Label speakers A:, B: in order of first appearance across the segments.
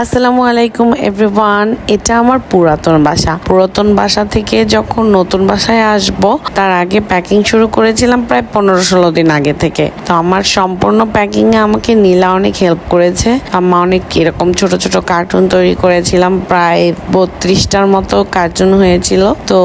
A: আসসালামু আলাইকুম এভরিওয়ান। এটা আমার পুরাতন বাসা থেকে যখন নতুন বাসায় আসব তার আগে প্যাকিং শুরু করেছিলাম প্রায় 15-16 দিন আগে থেকে। তো আমার সম্পূর্ণ প্যাকিং এ আমাকে নীলা অনেক হেল্প করেছে। আমরা অনেক এরকম ছোট ছোট কার্টুন তৈরি করেছিলাম, প্রায় 32টার মতো কার্টুন হয়েছিল। তো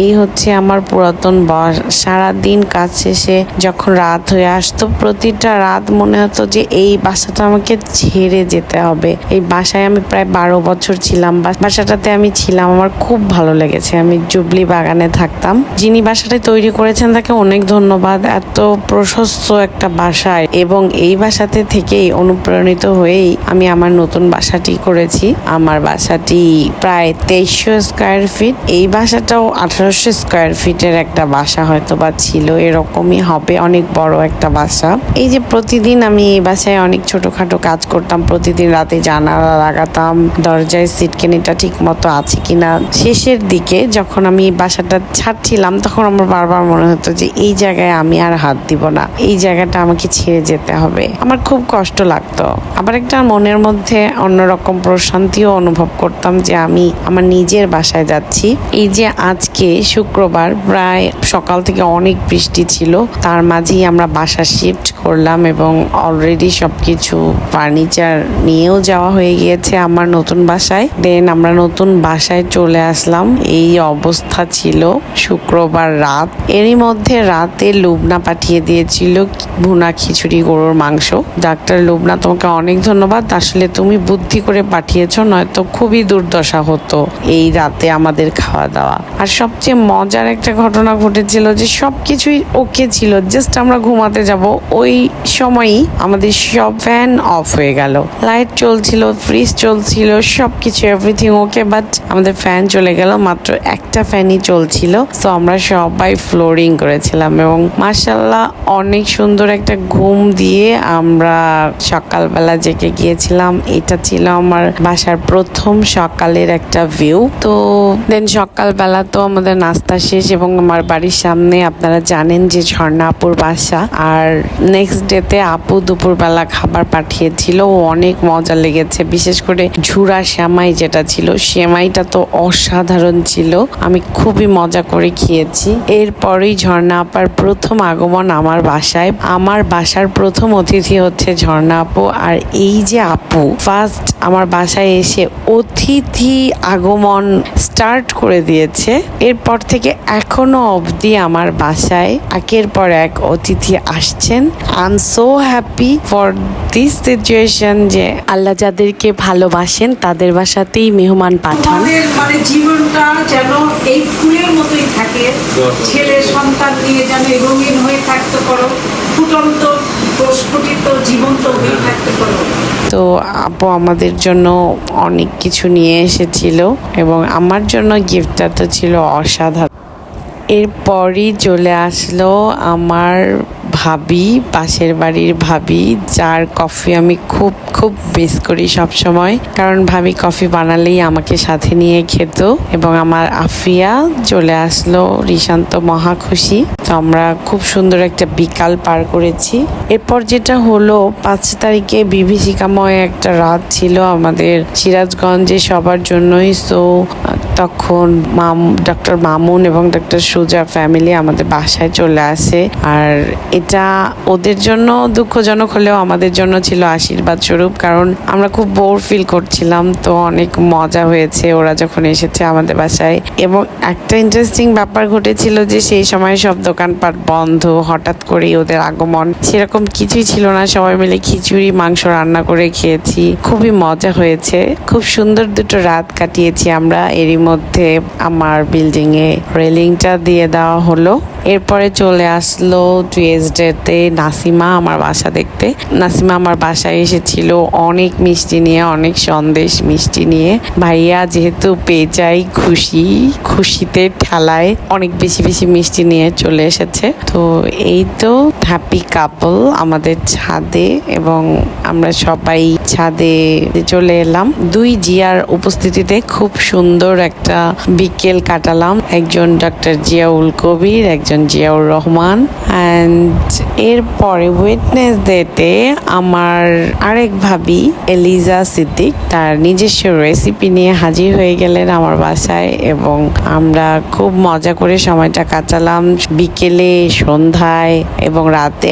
A: এই হচ্ছে আমার পুরাতন বাসা। সারাদিন কাজ শেষে যখন রাত হয়ে আসতো, প্রতিটা রাত মনে হতো যে এই বাসাটা আমাকে ছেড়ে যেতে হবে। এই বাসায় আমি প্রায় 12 বছর ছিলাম। বাসাটাতে আমি ছিলাম, আমার খুব ভালো লেগেছে। আমি জুবলি বাগানে থাকতাম। যিনি বাসাটা তৈরি করেছেন তাকে অনেক ধন্যবাদ। এত প্রশস্ত একটা বাসায়, এবং এই বাসাতে থেকেই অনুপ্রাণিত হয়েই আমি আমার নতুন বাসাটি করেছি। আমার বাসাটি প্রায় 2300 স্কোয়ার ফিট। এই বাসাটাও 1800 স্কোয়ার ফিটের একটা বাসা হয়তো বা ছিল, এরকমই হবে, অনেক বড় একটা বাসা। এই যে প্রতিদিন আমি এই বাসায় অনেক ছোটখাটো কাজ করতাম। প্রতিদিন রাতে জানালা লাগাতাম, দরজায় সিটকেনিটা ঠিক মতো আছে কিনা। শেষের দিকে যখন আমি এই বাসাটা ছাড়ছিলাম তখন আমার বারবার মনে হতো যে এই জায়গায় আমি আর হাত দিব না, এই জায়গাটা আমাকে ছেড়ে যেতে হবে। আমার খুব কষ্ট লাগতো। আবার একটা মনের মধ্যে অন্যরকম প্রশান্তিও অনুভব করতাম যে আমি আমার নিজের বাসায় যাচ্ছি। এই যে আজকে শুক্রবার, প্রায় সকাল থেকে অনেক বৃষ্টি ছিল, তার মাঝেই আমরা বাসা শিফট করলাম এবং অলরেডি সবকিছু ফার্নিচার নিয়েও যাওয়া হয়ে গিয়েছে আমার নতুন বাসায়। দেন আমরা নতুন বাসায় চলে আসলাম। এই অবস্থা ছিল শুক্রবার রাত। এরই মধ্যে রাতে লুবনা পাঠিয়ে দিয়েছিল ভুনা খিচুড়ি, গরুর মাংস। ডাক্তার লুবনা, তোমাকে অনেক ধন্যবাদ। আসলে তুমি বুদ্ধি করে পাঠিয়েছো, নয়তো খুবই দুর্দশা হতো এই রাতে আমাদের খাওয়া দাওয়া। আর সবচেয়ে মজার একটা ঘটনা ঘটেছিল যে সবকিছুই ওকে ছিল, জাস্ট আমরা ঘুমাতে যাব ওই সময়ই আমাদের সব ফ্যান অফ হয়ে গেল। লাইট চলছিল, ফ্রিজ চলছিল, সবকিছু এভরিথিং ওকে, বাট আমাদের ফ্যান চলে গেল। মাত্র একটা ফ্যানই চলছিল। তো আমরা সবাই ফ্লোরিং করেছিলাম এবং মাশাআল্লাহ অনেক সুন্দর একটা ঘুম দিয়ে আমরা সকালবেলা জেগে গিয়েছিলাম। এটা ছিল আমার বাসার প্রথম সকালের একটা ভিউ। তো দেন সকালবেলা তো আমাদের নাস্তা শেষ এবং আমার বাড়ির সামনে আপনারা জানেন যে ঝর্ণা আপুর বাসা। আর নেক্সট ডেতে আপু দুপুরবেলা খাবার পাঠিয়েছিল, অনেক মজা লেগেছে। বিশেষ করে ঝুরা সেমাই যেটা ছিল, সেমাইটা তো অসাধারণ ছিল। আমি খুবই মজা করে খেয়েছি। এরপরেই ঝর্ণা আপার প্রথম আগমন আমার বাসায়। আমার বাসার প্রথম অতিথি হচ্ছে ঝর্ণা আপু। আর এই যে আপু ফার্স্ট আমার বাসায় এসে অতিথি আগমন স্টার্ট করে দিয়েছে, এরপর থেকে এখনো অবধি আমার বাসায় একের পর এক অতিথি আসছেন। I am so happy for this situation যে আল্লাহ যাদেরকে ভালোবাসেন তাদের বাসাতেই মেহমান পাঠান।
B: মানে জীবনটা যেন এই ফুলের মতোই থাকে, ছেলে সন্তান নিয়ে যেন রঙিন হয়ে থাকতে পারো, ফুটন্ত প্রস্ফুটিত জীবন্ত হয়ে থাকতে পারো।
A: তো আপু আমাদের জন্য অনেক কিছু নিয়ে এসেছিল এবং আমার জন্য গিফটটা তো ছিল অসাধারণ। এরপরই চলে আসলো আমার ভাবি, পাশের বাড়ির ভাবি, যার কফি আমি খুব খুব মিস করি সব সময়, কারণ ভাবি কফি বানালেই আমাকে সাথে নিয়ে খেত। এবং আমার আফিয়া চলে আসলো, রিশান্ত মহা খুশি। তো আমরা খুব সুন্দর একটা বিকাল পার করেছি। এরপর যেটা হলো 5 তারিখে বিভীষিকাময় একটা রাত ছিল আমাদের সিরাজগঞ্জে সবার জন্যই। সো তখন ডক্টর মামুন এবং ডক্টর সুজা ফ্যামিলি আমাদের বাসায় চলে আসে। আর এটা ওদের জন্য দুঃখজনক হলেও আমাদের জন্য ছিল আশীর্বাদ স্বরূপ, কারণ আমরা খুব বোর ফিল করছিলাম। তো অনেক মজা হয়েছে ওরা যখন এসেছে আমাদের বাসায়। এবং একটা ইন্টারেস্টিং ব্যাপার ঘটেছিল যে সেই সময় সব দোকানপাট বন্ধ, হঠাৎ করেই ওদের আগমন। সেরকম কিছুই ছিল না, সবাই মিলে খিচুড়ি মাংস রান্না করে খেয়েছি, খুবই মজা হয়েছে। খুব সুন্দর দুটো রাত কাটিয়েছি আমরা। এরই মধ্যে আমার বিল্ডিং এ রেলিংটা দিয়ে দেওয়া হলো। এরপরে চলে আসলো টুয়েসডেতে নাসিমা আমার বাসা দেখতে। নাসিমা আমার বাসায় এসেছিল অনেক মিষ্টি নিয়ে, অনেক সন্দেশ মিষ্টি নিয়ে। ভাইয়া যেহেতু পেয়ে যাই খুশিতে ঠেলায় অনেক বেশি বেশি মিষ্টি নিয়ে চলে এসেছে। তো এই তো হ্যাপি কাপল আমাদের ছাদে, এবং আমরা সবাই ছাদে চলে এলাম। 2 জিয়ার উপস্থিতিতে খুব সুন্দর একটা বিকেল কাটালাম। একজন ডক্টর জিয়াউল কবির, একজন একজন জিয়াউর রহমান। অ্যান্ড এরপরে ওয়েডনেসডেতে আমার আরেক ভাবি এলিজা সিদ্দিক তার নিজস্ব রেসিপি নিয়ে হাজির হয়ে গেলেন আমার বাসায়, এবং আমরা খুব মজা করে সময়টা কাটালাম বিকেলে, সন্ধ্যায় এবং রাতে।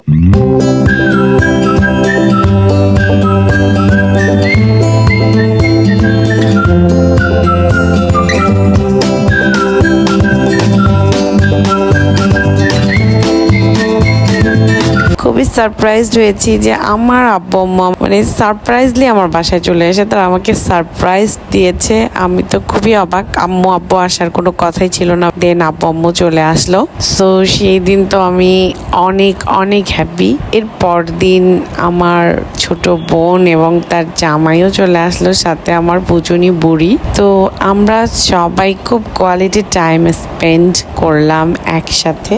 A: খুবই সারপ্রাইজড হয়েছি যে আমার আব্বু আম্মা মানে সারপ্রাইজলি আমার বাসায় চলে এসে তারা আমাকে সারপ্রাইজ দিয়েছে। আমি তো খুবই অবাক, আম্মু আব্বু আসার কোনো কথাই ছিল না, দেন আব্বু আম্মু চলে আসলো। সো সেই দিন তো আমি অনেক অনেক হ্যাপি। এরপর দিন আমার ছোট বোন এবং তার জামাইও চলে আসলো, সাথে আমার পুচুনি বুড়ি। তো আমরা সবাই খুব কোয়ালিটি টাইম স্পেন্ড করলাম একসাথে।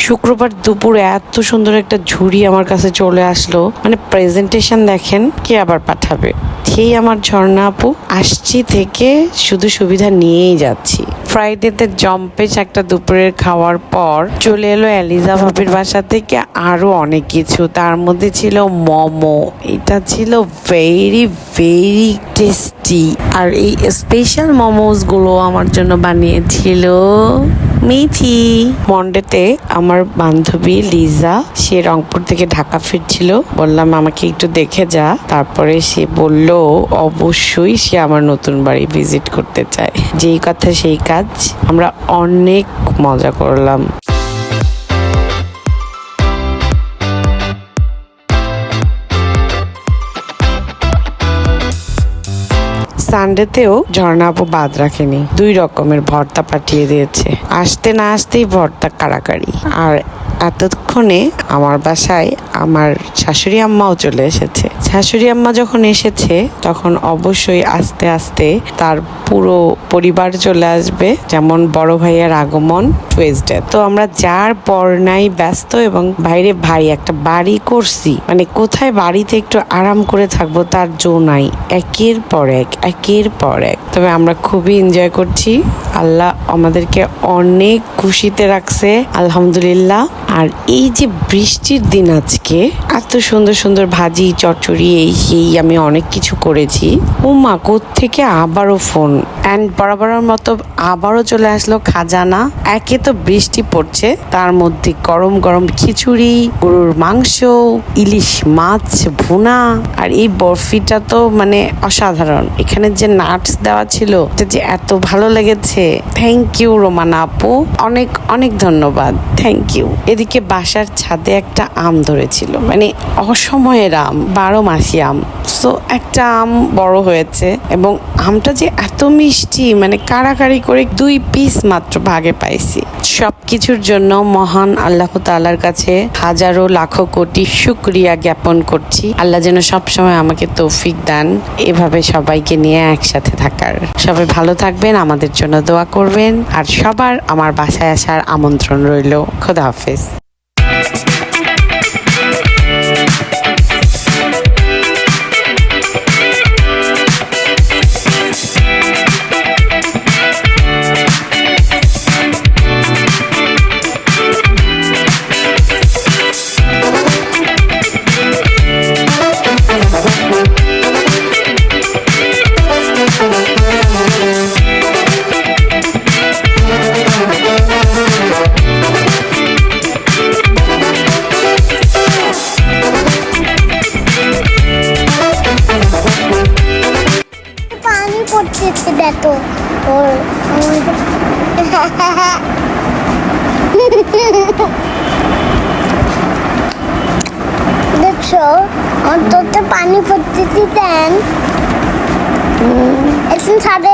A: শুক্রবার দুপুরে এত সুন্দর একটা ঝুড়ি আমার কাছে চলে আসলো, মানে প্রেজেন্টেশন দেখেন, কে আবার পাঠাবে। সেই আমার ঝর্ণা আপু আসছি থেকে শুধু সুবিধা নিয়েই যাচ্ছি। ফ্রাইডেতে জম্পেশ একটা দুপুরের খাওয়ার পর চলে এলো এলিজা ভাবির বাসা থেকে আরো অনেক কিছু, তার মধ্যে ছিল মোমো। এটা ছিল ভেরি ভেরি টেস্টি, আর এই স্পেশাল মোমোস গুলো আমার জন্য বানিয়েছিল মিথি। মন্ডেতে আমার বান্ধবী লিজা, সে রংপুর থেকে ঢাকা ফিরছিল, বললাম আমাকে একটু দেখে যা। তারপরে সে বলল অবশ্যই সে আমার নতুন বাড়ি ভিজিট করতে চায়। যেই কথা সেই কাজ, আমরা অনেক মজা করলাম। সানডেতেও ঝর্ণা আপু বাদ রাখেনি, 2 রকমের ভর্তা পাঠিয়ে দিয়েছে। আসতে না আসতেই ভর্তা কাড়াকাড়ি। আর এতক্ষণে আমার বাসায় আমার শাশুড়ি আম্মাও চলে এসেছে। শাশুড়ি আম্মা যখন এসেছে তখন অবশ্যই আস্তে আস্তে তার পুরো পরিবার চলে আসবে, যেমন বড় ভাইয়ের আগমন টুয়েসডে। তো আমরা যার পর নাই ব্যস্ত, এবং বাইরে ভাই একটা বাড়ি করছি, মানে কোথায় বাড়িতে একটু আরাম করে থাকবো তার জো নাই, একের পর এক একের পর এক। তবে আমরা খুবই এনজয় করছি, আল্লাহ আমাদেরকে অনেক খুশিতে রাখছে, আলহামদুলিল্লাহ। আর এই যে বৃষ্টির দিন আজকে, এত সুন্দর সুন্দর ভাজি চচ্চড়ি এই সেই আমি অনেক কিছু করেছি। উমা কোত্থেকে আবারও ফোন, অ্যান্ড বরাবরের মতো আবারও চলে আসলো খাজানা। একে তো বৃষ্টি পড়ছে, তার মধ্যে গরম গরম খিচুড়ি, গরুর মাংস, ইলিশ মাছ ভুনা, আর এই বরফিটা তো মানে অসাধারণ। এখানে যে নাটস দেওয়া ছিল এটা যে এত ভালো লেগেছে। থ্যাংক ইউ রোমানা আপু, অনেক অনেক ধন্যবাদ, থ্যাংক ইউ। এদিকে বাসার ছাদে একটা আম ধরেছিল, মানে অসময়ের আম, 12 মাসি আম। সো একটা আম বড় হয়েছে, এবং আমটা যে এত মিষ্টি, মানে কাড়াকাড়ি করে 2 পিস মাত্র ভাগে পাইছি। সবকিছুর জন্য মহান আল্লাহ তাআলার কাছে হাজারো লাখো কোটি শুকরিয়া জ্ঞাপন করছি। আল্লাহ যেন সবসময় আমাকে তৌফিক দেন এভাবে সবাইকে নিয়ে একসাথে থাকার। সবাই ভালো থাকবেন, আমাদের জন্য দোয়া করবেন, আর সবার আমার বাসায় আসার আমন্ত্রণ রইল। খোদা হাফেজ।
C: পড়তেছে দেখো ওর দেখছো অন্তত পানি পড়তে দেন একটু ছাদে